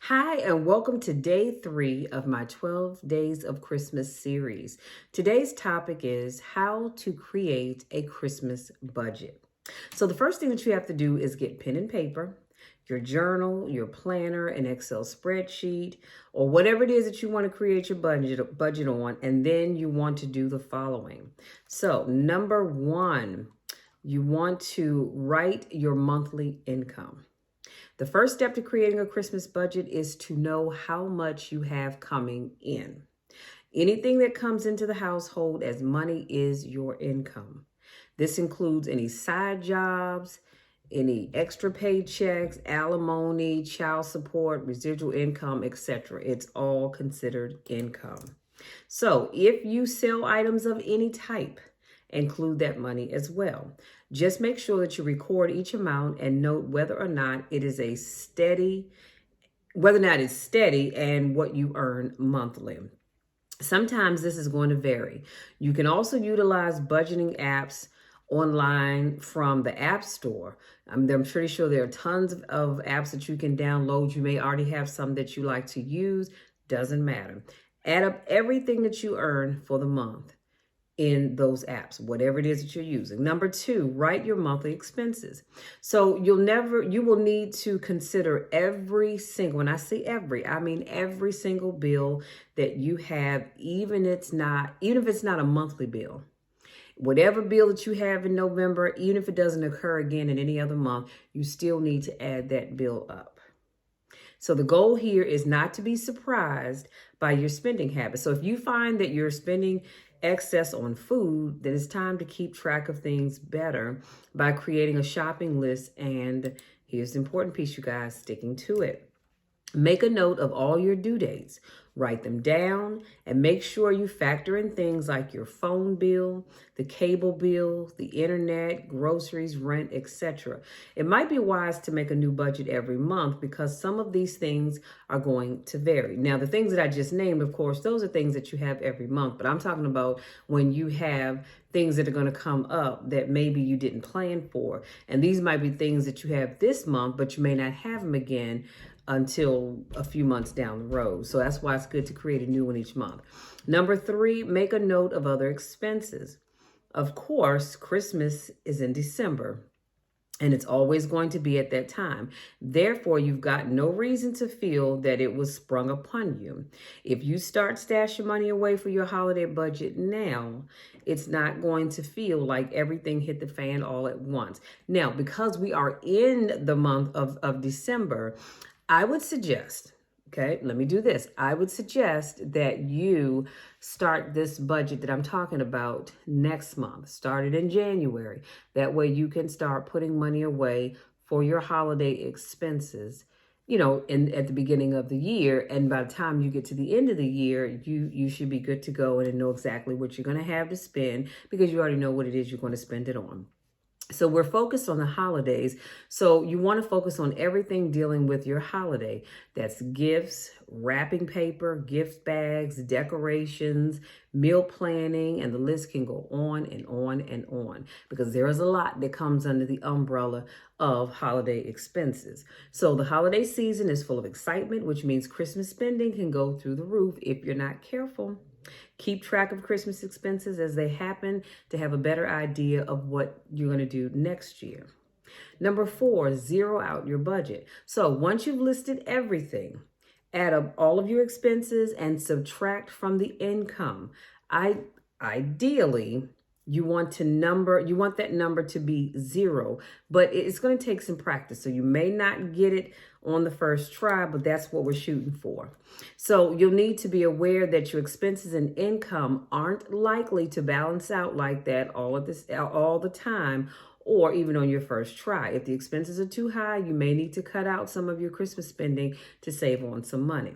Hi, and welcome to day 3 of my 12 Days of Christmas series. Today's topic is how to create a Christmas budget. So, the first thing that you have to do is get pen and paper, your journal, your planner, an Excel spreadsheet, or whatever it is that you want to create your budget on, and then you want to do the following. So, number 1, you want to write your monthly income. The first step to creating a Christmas budget is to know how much you have coming in. Anything that comes into the household as money is your income. This includes any side jobs, any extra paychecks, alimony, child support, residual income, etc. It's all considered income. So if you sell items of any type, include that money as well. Just make sure that you record each amount and note whether or not it's steady and what you earn monthly. Sometimes this is going to vary. You can also utilize budgeting apps online from the App Store. I'm pretty sure there are tons of apps that you can download. You may already have some that you like to use. Doesn't matter. Add up everything that you earn for the month in those apps, whatever it is that you're using. Number 2, write your monthly expenses. So you will need to consider every single, when I say every, I mean every single bill that you have, even if it's not a monthly bill. Whatever bill that you have in November, even if it doesn't occur again in any other month, you still need to add that bill up. So the goal here is not to be surprised by your spending habits. So if you find that you're spending excess on food, then it's time to keep track of things better by creating a shopping list. And here's the important piece, you guys, sticking to it. Make a note of all your due dates. Write them down and make sure you factor in things like your phone bill, the cable bill, the internet, groceries, rent, etc. It might be wise to make a new budget every month because some of these things are going to vary. Now, the things that I just named, of course, those are things that you have every month, but I'm talking about when you have things that are going to come up that maybe you didn't plan for. And these might be things that you have this month, but you may not have them again until a few months down the road. So that's why it's good to create a new one each month. Number 3, make a note of other expenses. Of course, Christmas is in December, and it's always going to be at that time. Therefore, you've got no reason to feel that it was sprung upon you. If you start stashing money away for your holiday budget now, it's not going to feel like everything hit the fan all at once. Now, because we are in the month of December, I would suggest, let me do this. I would suggest that you start this budget that I'm talking about next month. Start it in January. That way you can start putting money away for your holiday expenses, at the beginning of the year. And by the time you get to the end of the year, you should be good to go and know exactly what you're going to have to spend because you already know what it is you're going to spend it on. So we're focused on the holidays. So you want to focus on everything dealing with your holiday. That's gifts, wrapping paper, gift bags, decorations, meal planning, and the list can go on and on and on because there is a lot that comes under the umbrella of holiday expenses. So the holiday season is full of excitement, which means Christmas spending can go through the roof if you're not careful. Keep track of Christmas expenses as they happen to have a better idea of what you're going to do next year. Number 4, zero out your budget. So once you've listed everything, add up all of your expenses and subtract from the income. Ideally, you want that number to be 0, but it's going to take some practice. So you may not get it on the first try, but that's what we're shooting for. So you'll need to be aware that your expenses and income aren't likely to balance out like that all the time, or even on your first try. If the expenses are too high, you may need to cut out some of your Christmas spending to save on some money.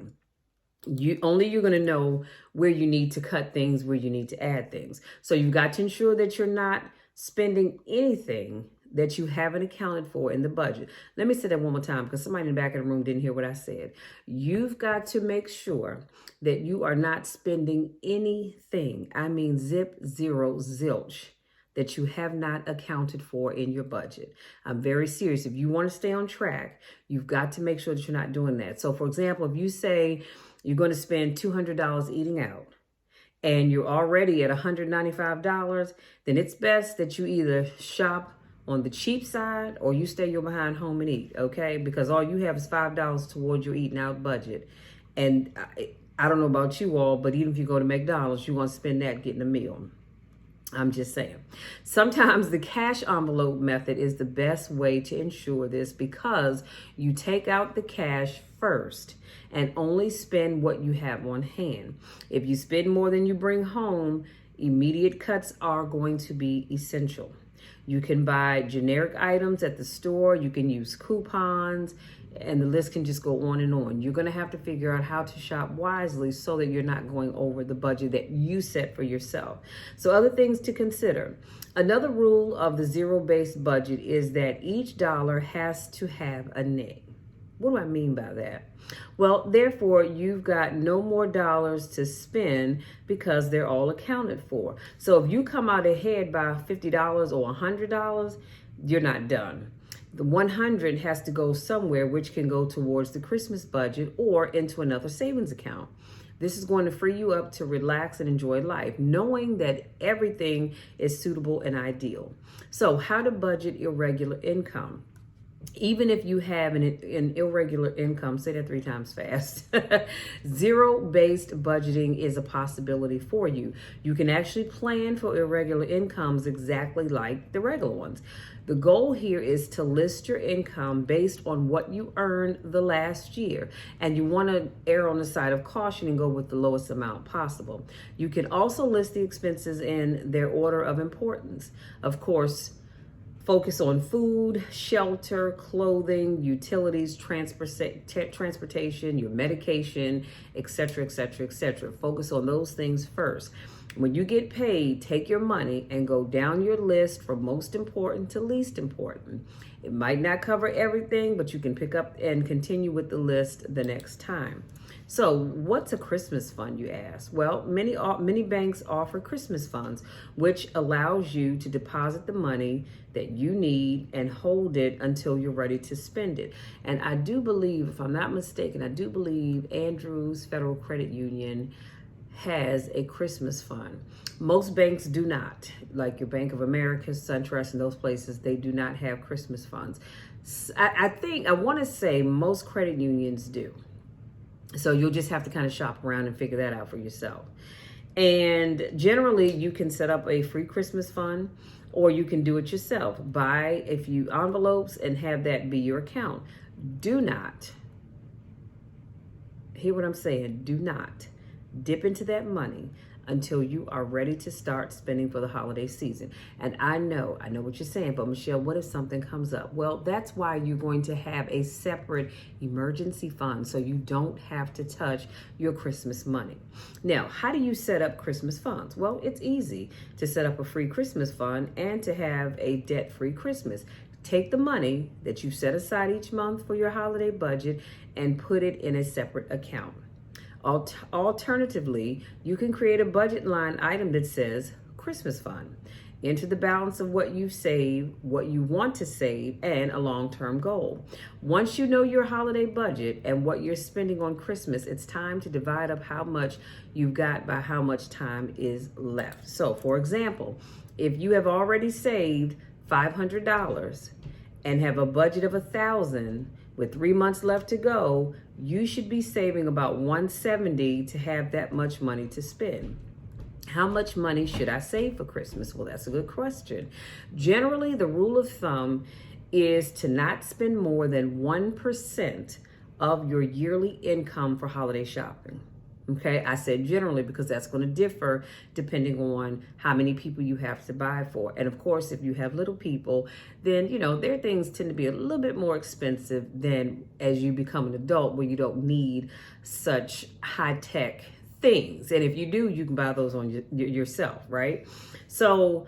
You're going to know where you need to cut things, where you need to add things. So you've got to ensure that you're not spending anything that you haven't accounted for in the budget. Let me say that one more time because somebody in the back of the room didn't hear what I said. You've got to make sure that you are not spending anything. I mean, zip, zero, zilch. that you have not accounted for in your budget. I'm very serious. If you want to stay on track, you've got to make sure that you're not doing that. So for example, if you say you're going to spend $200 eating out and you're already at $195, then it's best that you either shop on the cheap side or you stay your behind home and eat, okay? Because all you have is $5 towards your eating out budget. And I don't know about you all, but even if you go to McDonald's, you want to spend that getting a meal. I'm just saying. Sometimes the cash envelope method is the best way to ensure this because you take out the cash first and only spend what you have on hand. If you spend more than you bring home, immediate cuts are going to be essential. You can buy generic items at the store, you can use coupons, and the list can just go on and on. You're going to have to figure out how to shop wisely so that you're not going over the budget that you set for yourself. So other things to consider. Another rule of the zero-based budget is that each dollar has to have a name. What do I mean by that? Well, therefore, you've got no more dollars to spend because they're all accounted for. So if you come out ahead by $50 or $100, you're not done. The 100 has to go somewhere, which can go towards the Christmas budget or into another savings account. This is going to free you up to relax and enjoy life, knowing that everything is suitable and ideal. So how to budget irregular income. Even if you have an irregular income, say that 3 times fast, zero-based budgeting is a possibility for you. You can actually plan for irregular incomes exactly like the regular ones. The goal here is to list your income based on what you earned the last year, and you want to err on the side of caution and go with the lowest amount possible. You can also list the expenses in their order of importance. Of course, focus on food, shelter, clothing, utilities, transportation, your medication, etc., etc., etc. Focus on those things first. When you get paid, take your money and go down your list from most important to least important. It might not cover everything, but you can pick up and continue with the list the next time. So what's a Christmas fund, you ask? Well, many banks offer Christmas funds, which allows you to deposit the money that you need and hold it until you're ready to spend it. And I do believe, if I'm not mistaken, I do believe Andrews Federal Credit Union has a Christmas fund. Most banks do not, like your Bank of America, SunTrust, and those places, they do not have Christmas funds. I want to say most credit unions do. So you'll just have to kind of shop around and figure that out for yourself. And generally, you can set up a free Christmas fund, or you can do it yourself. Buy a few envelopes and have that be your account. Do not, hear what I'm saying, do not dip into that money until you are ready to start spending for the holiday season. And I know what you're saying, but Michelle, what if something comes up? Well, that's why you're going to have a separate emergency fund so you don't have to touch your Christmas money. Now, how do you set up Christmas funds? Well, it's easy to set up a free Christmas fund and to have a debt-free Christmas. Take the money that you set aside each month for your holiday budget and put it in a separate account. Alternatively, you can create a budget line item that says Christmas fund. Enter the balance of what you've saved, what you want to save, and a long-term goal. Once you know your holiday budget and what you're spending on Christmas, it's time to divide up how much you've got by how much time is left. So, for example, if you have already saved $500 and have a budget of $1,000, with 3 months left to go, you should be saving about $170 to have that much money to spend. How much money should I save for Christmas? Well, that's a good question. Generally, the rule of thumb is to not spend more than 1% of your yearly income for holiday shopping. Okay, I said generally because that's going to differ depending on how many people you have to buy for. And of course, if you have little people, then, their things tend to be a little bit more expensive than as you become an adult where you don't need such high-tech things. And if you do, you can buy those on yourself, right? So,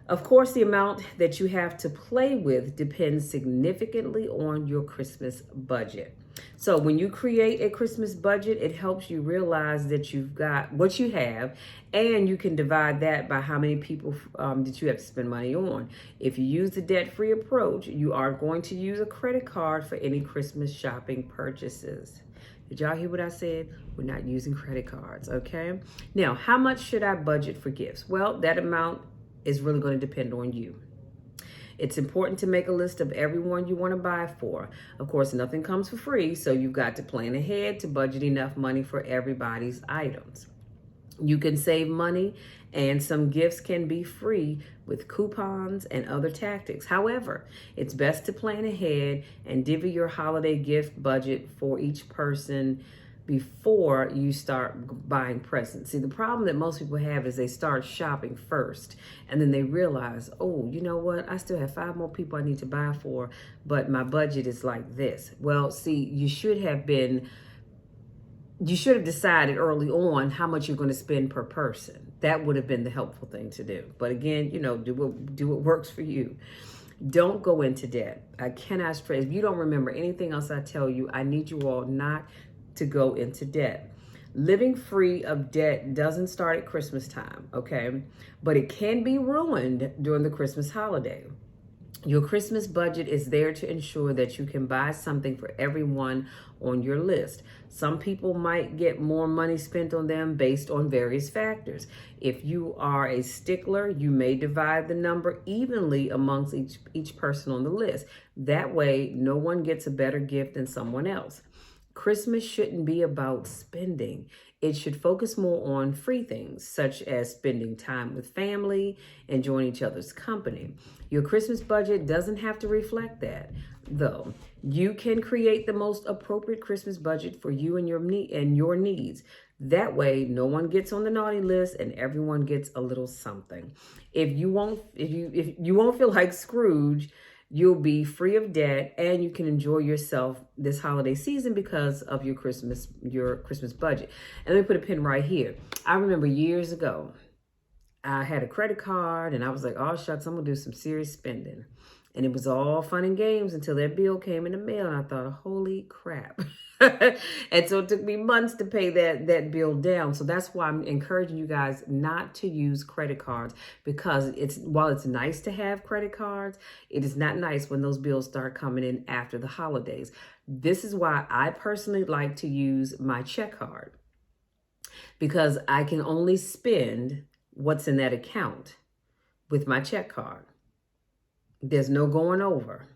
of course, the amount that you have to play with depends significantly on your Christmas budget. So when you create a Christmas budget, it helps you realize that you've got what you have, and you can divide that by how many people that you have to spend money on. If you use the debt-free approach, you are going to use a credit card for any Christmas shopping purchases. Did y'all hear what I said? We're not using credit cards, okay? Now, how much should I budget for gifts? Well, that amount is really going to depend on you. It's important to make a list of everyone you want to buy for. Of course, nothing comes for free, so you've got to plan ahead to budget enough money for everybody's items. You can save money, and some gifts can be free with coupons and other tactics. However, it's best to plan ahead and divvy your holiday gift budget for each person before you start buying presents. See, the problem that most people have is they start shopping first, and then they realize, oh, you know what? I still have 5 more people I need to buy for, but my budget is like this. Well, see, you should have decided early on how much you're going to spend per person. That would have been the helpful thing to do. But again, do what works for you. Don't go into debt. I cannot stress. If you don't remember anything else I tell you, I need you all not to go into debt. Living free of debt doesn't start at Christmas time, okay? But it can be ruined during the Christmas holiday. Your Christmas budget is there to ensure that you can buy something for everyone on your list. Some people might get more money spent on them based on various factors. If you are a stickler, you may divide the number evenly amongst each person on the list. That way, no one gets a better gift than someone else. Christmas shouldn't be about spending. It should focus more on free things, such as spending time with family, enjoying each other's company. Your Christmas budget doesn't have to reflect that, though. You can create the most appropriate Christmas budget for you and your needs. That way, no one gets on the naughty list and everyone gets a little something. If you won't feel like Scrooge, you'll be free of debt, and you can enjoy yourself this holiday season because of your Christmas budget. And let me put a pin right here. I remember years ago, I had a credit card and I was like, oh shucks, I'm gonna do some serious spending. And it was all fun and games until that bill came in the mail, and I thought, holy crap. And so it took me months to pay that bill down. So that's why I'm encouraging you guys not to use credit cards, because while it's nice to have credit cards, it is not nice when those bills start coming in after the holidays. This is why I personally like to use my check card, because I can only spend what's in that account with my check card. There's no going over.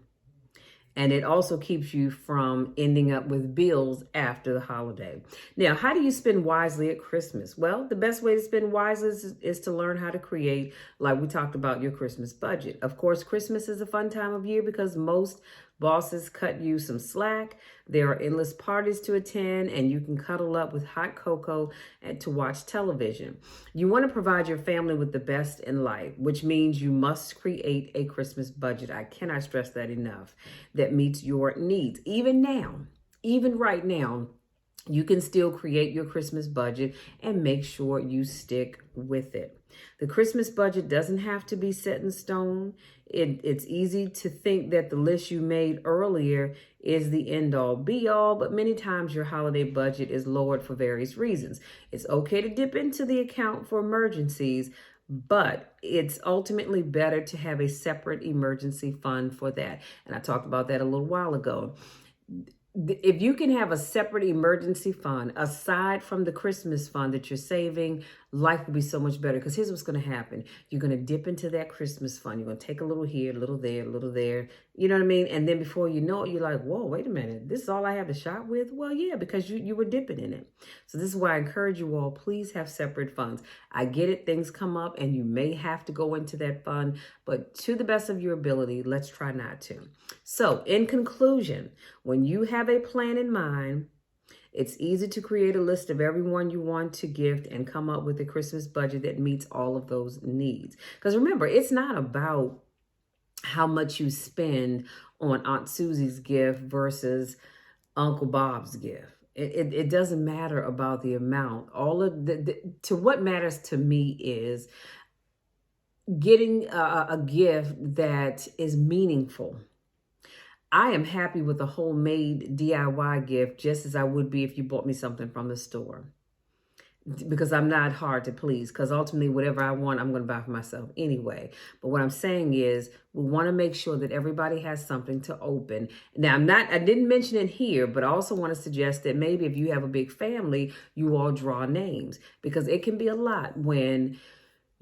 And it also keeps you from ending up with bills after the holiday. Now, how do you spend wisely at Christmas? Well, the best way to spend wisely is to learn how to create, like we talked about, your Christmas budget. Of course, Christmas is a fun time of year because most bosses cut you some slack. There are endless parties to attend, and you can cuddle up with hot cocoa and to watch television. You want to provide your family with the best in life, which means you must create a Christmas budget. I cannot stress that enough. That meets your needs. Even right now, you can still create your Christmas budget and make sure you stick with it. The Christmas budget doesn't have to be set in stone. It's easy to think that the list you made earlier is the end all be all, but many times your holiday budget is lowered for various reasons. It's okay to dip into the account for emergencies, but it's ultimately better to have a separate emergency fund for that. And I talked about that a little while ago. If you can have a separate emergency fund aside from the Christmas fund that you're saving, life will be so much better. Because here's what's going to happen. You're going to dip into that Christmas fund. You're going to take a little here, a little there, a little there. You know what I mean? And then before you know it, you're like, whoa, wait a minute. This is all I have to shop with? Well, yeah, because you were dipping in it. So this is why I encourage you all, please have separate funds. I get it. Things come up and you may have to go into that fund. But to the best of your ability, let's try not to. So in conclusion, when you have a plan in mind, it's easy to create a list of everyone you want to gift and come up with a Christmas budget that meets all of those needs. Because remember, it's not about how much you spend on Aunt Susie's gift versus Uncle Bob's gift. It doesn't matter about the amount. What matters to me is getting a gift that is meaningful. I am happy with a homemade DIY gift just as I would be if you bought me something from the store, because I'm not hard to please, because ultimately whatever I want, I'm going to buy for myself anyway. But what I'm saying is we want to make sure that everybody has something to open. Now, I didn't mention it here, but I also want to suggest that maybe if you have a big family, you all draw names, because it can be a lot when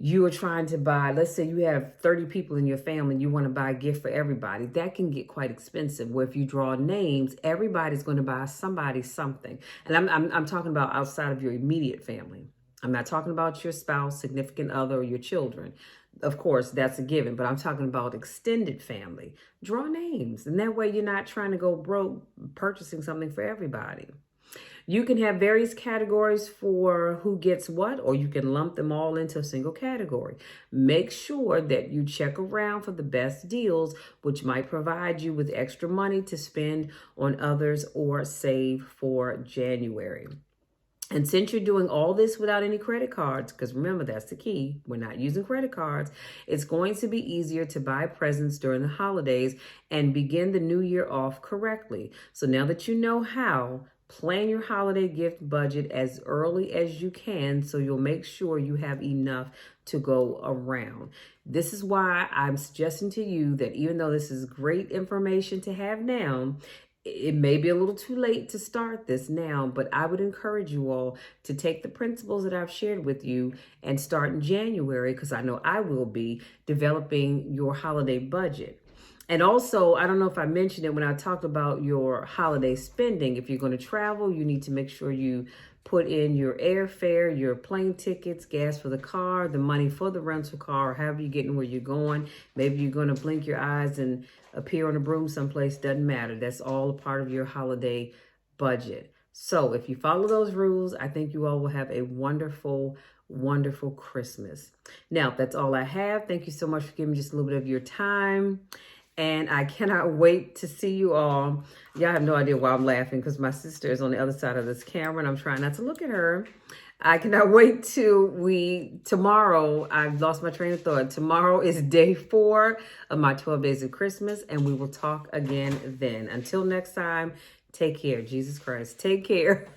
you are trying to buy, let's say you have 30 people in your family and you want to buy a gift for everybody. That can get quite expensive, where if you draw names, everybody's going to buy somebody something. And I'm talking about outside of your immediate family. I'm not talking about your spouse, significant other, or your children. Of course, that's a given, but I'm talking about extended family. Draw names, and that way you're not trying to go broke purchasing something for everybody. You can have various categories for who gets what, or you can lump them all into a single category. Make sure that you check around for the best deals, which might provide you with extra money to spend on others or save for January. And since you're doing all this without any credit cards, because remember, that's the key, we're not using credit cards, it's going to be easier to buy presents during the holidays and begin the new year off correctly. So now that you know how, plan your holiday gift budget as early as you can so you'll make sure you have enough to go around. This is why I'm suggesting to you that even though this is great information to have now, it may be a little too late to start this now, but I would encourage you all to take the principles that I've shared with you and start in January, because I know I will be developing your holiday budget. And also, I don't know if I mentioned it when I talked about your holiday spending. If you're going to travel, you need to make sure you put in your airfare, your plane tickets, gas for the car, the money for the rental car, or however you're getting where you're going. Maybe you're going to blink your eyes and appear on a broom someplace. Doesn't matter. That's all a part of your holiday budget. So if you follow those rules, I think you all will have a wonderful, wonderful Christmas. Now, that's all I have. Thank you so much for giving me just a little bit of your time. And I cannot wait to see you all. Y'all have no idea why I'm laughing, because my sister is on the other side of this camera and I'm trying not to look at her. I cannot wait till tomorrow, I've lost my train of thought. Tomorrow is day 4 of my 12 days of Christmas, and we will talk again then. Until next time, take care. Jesus Christ, take care.